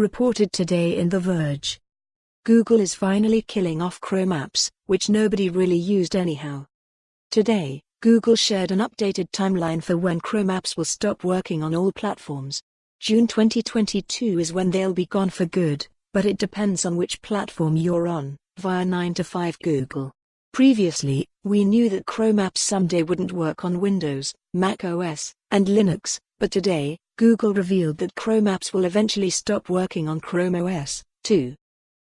Reported today in The Verge. Google is finally killing off Chrome apps, which nobody really used anyhow. Today, Google shared an updated timeline for when Chrome apps will stop working on all platforms. June 2022 is when they'll be gone for good, but it depends on which platform you're on, via 9 to 5 Google. Previously, we knew that Chrome apps someday wouldn't work on Windows, macOS, and Linux, but today, Google revealed that Chrome apps will eventually stop working on Chrome OS, too.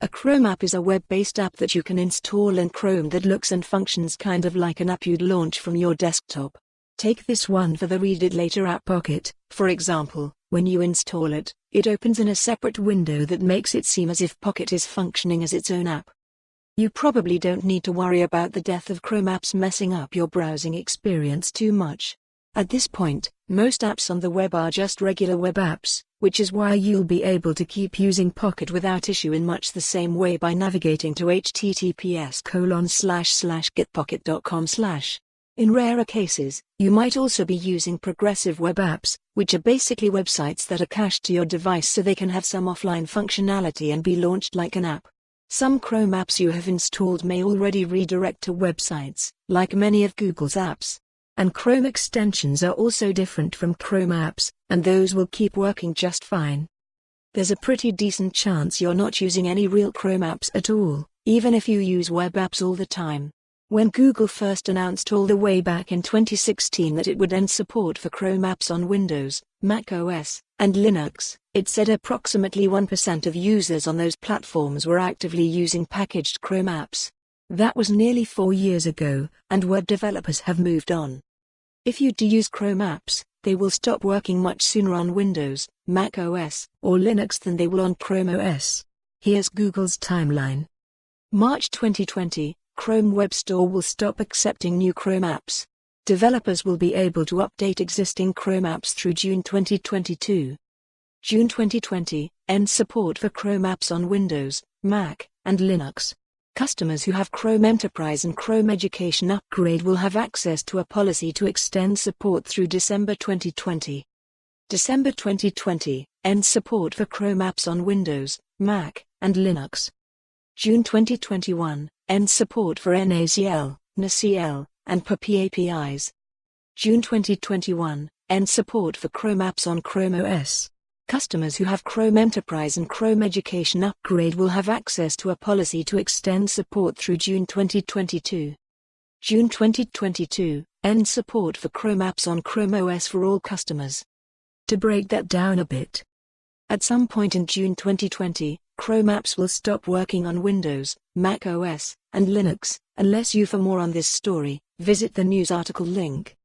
A Chrome app is a web-based app that you can install in Chrome that looks and functions kind of like an app you'd launch from your desktop. Take this one for the Read It Later app Pocket, for example. When you install it, it opens in a separate window that makes it seem as if Pocket is functioning as its own app. You probably don't need to worry about the death of Chrome apps messing up your browsing experience too much. At this point, most apps on the web are just regular web apps, which is why you'll be able to keep using Pocket without issue in much the same way by navigating to https://getpocket.com/. In rarer cases, you might also be using progressive web apps, which are basically websites that are cached to your device so they can have some offline functionality and be launched like an app. Some Chrome apps you have installed may already redirect to websites, like many of Google's apps. And Chrome extensions are also different from Chrome apps, and those will keep working just fine. There's a pretty decent chance you're not using any real Chrome apps at all, even if you use web apps all the time. When Google first announced all the way back in 2016 that it would end support for Chrome apps on Windows, macOS, and Linux, it said approximately 1% of users on those platforms were actively using packaged Chrome apps. That was nearly 4 years ago, and web developers have moved on. If you do use Chrome apps, they will stop working much sooner on Windows, macOS, or Linux than they will on Chrome OS. Here's Google's timeline. March 2020, Chrome Web Store will stop accepting new Chrome apps. Developers will be able to update existing Chrome apps through June 2022. June 2020, end support for Chrome apps on Windows, Mac, and Linux. Customers who have Chrome Enterprise and Chrome Education upgrade will have access to a policy to extend support through December 2020. December 2020, end support for Chrome apps on Windows, Mac, and Linux. June 2021, end support for NACL, NACL, and POP APIs. June 2021, end support for Chrome apps on Chrome OS. Customers who have Chrome Enterprise and Chrome Education upgrade will have access to a policy to extend support through June 2022. June 2022, end support for Chrome apps on Chrome OS for all customers. To break that down a bit. At some point in June 2020, Chrome apps will stop working on Windows, Mac OS, and Linux. Unless you for more on this story, visit the news article link.